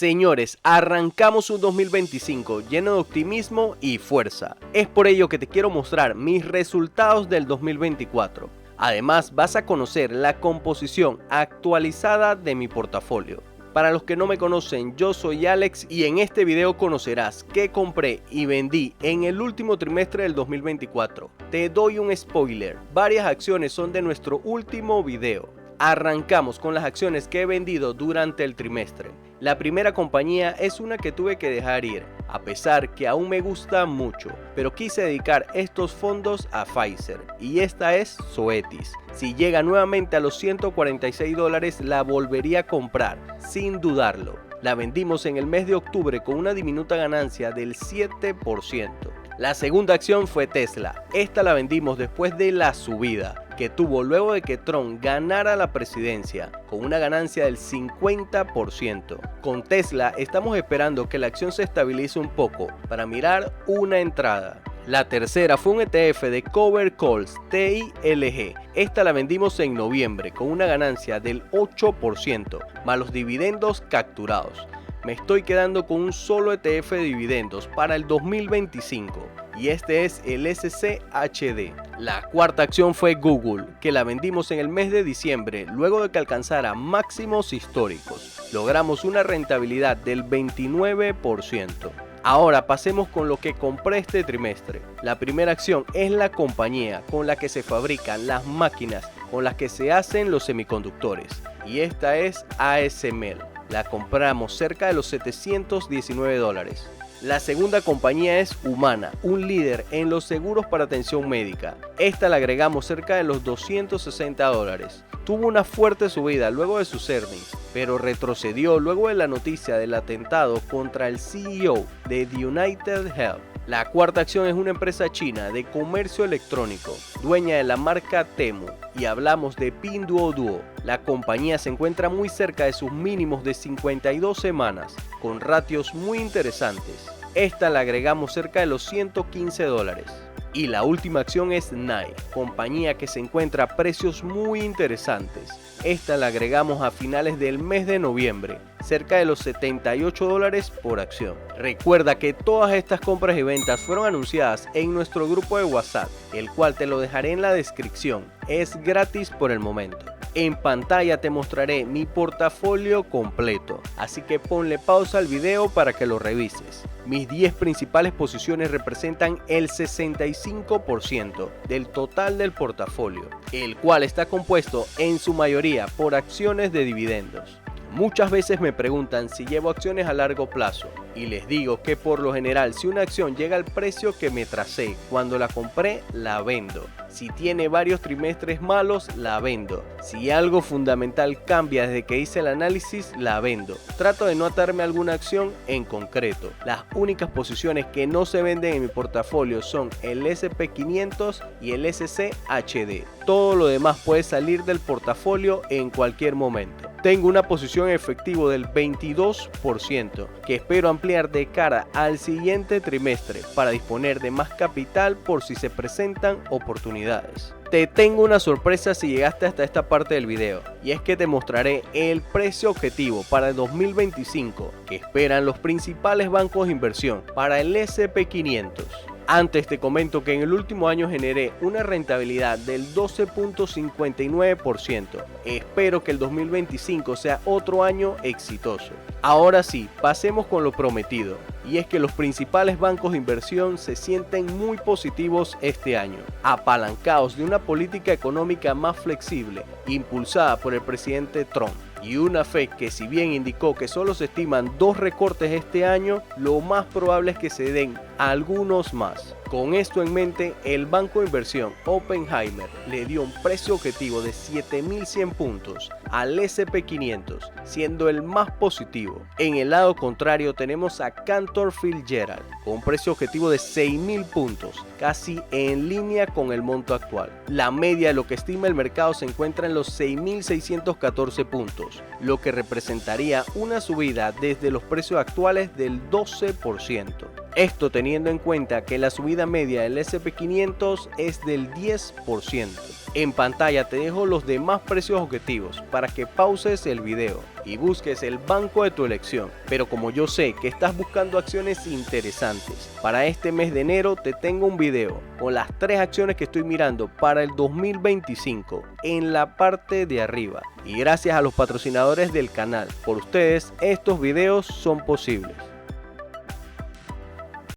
Señores, arrancamos un 2025 lleno de optimismo y fuerza. Es por ello que te quiero mostrar mis resultados del 2024. Además, vas a conocer la composición actualizada de mi portafolio. Para los que no me conocen, yo soy Alex y en este video conocerás qué compré y vendí en el último trimestre del 2024. Te doy un spoiler, varias acciones son de nuestro último video. Arrancamos con las acciones que he vendido durante el trimestre. La primera compañía es una que tuve que dejar ir, a pesar que aún me gusta mucho, pero quise dedicar estos fondos a Pfizer, y esta es Zoetis. Si llega nuevamente a los $146, la volvería a comprar, sin dudarlo. La vendimos en el mes de octubre con una diminuta ganancia del 7%. La segunda acción fue Tesla. Esta la vendimos después de la subida que tuvo luego de que Trump ganara la presidencia, con una ganancia del 50%. Con Tesla estamos esperando que la acción se estabilice un poco para mirar una entrada. La tercera fue un ETF de Covered Calls TILG. Esta la vendimos en noviembre con una ganancia del 8%, más los dividendos capturados. Me estoy quedando con un solo ETF de dividendos para el 2025 y este es el SCHD. La cuarta acción fue Google, que la vendimos en el mes de diciembre luego de que alcanzara máximos históricos. Logramos una rentabilidad del 29%. Ahora pasemos con lo que compré este trimestre. La primera acción es la compañía con la que se fabrican las máquinas con las que se hacen los semiconductores y esta es ASML. La compramos cerca de los $719. La segunda compañía es Humana, un líder en los seguros para atención médica. Esta la agregamos cerca de los $260. Tuvo una fuerte subida luego de sus earnings, pero retrocedió luego de la noticia del atentado contra el CEO de The United Health. La cuarta acción es una empresa china de comercio electrónico, dueña de la marca Temu, y hablamos de Pinduoduo. La compañía se encuentra muy cerca de sus mínimos de 52 semanas, con ratios muy interesantes. Esta la agregamos cerca de los $115. Y la última acción es NAI, compañía que se encuentra a precios muy interesantes. Esta la agregamos a finales del mes de noviembre, cerca de los $78 por acción. Recuerda que todas estas compras y ventas fueron anunciadas en nuestro grupo de WhatsApp, el cual te lo dejaré en la descripción. Es gratis por el momento. En pantalla te mostraré mi portafolio completo, así que ponle pausa al video para que lo revises. Mis 10 principales posiciones representan el 65% del total del portafolio, el cual está compuesto en su mayoría por acciones de dividendos. Muchas veces me preguntan si llevo acciones a largo plazo y les digo que por lo general si una acción llega al precio que me tracé cuando la compré, la vendo. Si tiene varios trimestres malos, la vendo. Si algo fundamental cambia desde que hice el análisis, la vendo. Trato de no atarme a alguna acción en concreto. Las únicas posiciones que no se venden en mi portafolio son el SP500 y el SCHD. Todo lo demás puede salir del portafolio en cualquier momento. Tengo una posición en efectivo del 22% que espero ampliar de cara al siguiente trimestre para disponer de más capital por si se presentan oportunidades. Te tengo una sorpresa si llegaste hasta esta parte del video y es que te mostraré el precio objetivo para el 2025 que esperan los principales bancos de inversión para el SP500. Antes te comento que en el último año generé una rentabilidad del 12.59%. Espero que el 2025 sea otro año exitoso. Ahora sí, pasemos con lo prometido. Y es que los principales bancos de inversión se sienten muy positivos este año, apalancados de una política económica más flexible, impulsada por el presidente Trump. Y una Fed que si bien indicó que solo se estiman 2 recortes este año, lo más probable es que se den algunos más. Con esto en mente, el banco de inversión Oppenheimer le dio un precio objetivo de 7.100 puntos al SP500, siendo el más positivo. En el lado contrario tenemos a Cantor Fitzgerald con un precio objetivo de 6.000 puntos, casi en línea con el monto actual. La media de lo que estima el mercado se encuentra en los 6.614 puntos, lo que representaría una subida desde los precios actuales del 12%. Esto teniendo en cuenta que la subida media del SP500 es del 10%. En pantalla te dejo los demás precios objetivos para que pauses el video y busques el banco de tu elección. Pero como yo sé que estás buscando acciones interesantes, para este mes de enero te tengo un video con las 3 acciones que estoy mirando para el 2025 en la parte de arriba. Y gracias a los patrocinadores del canal, por ustedes estos videos son posibles.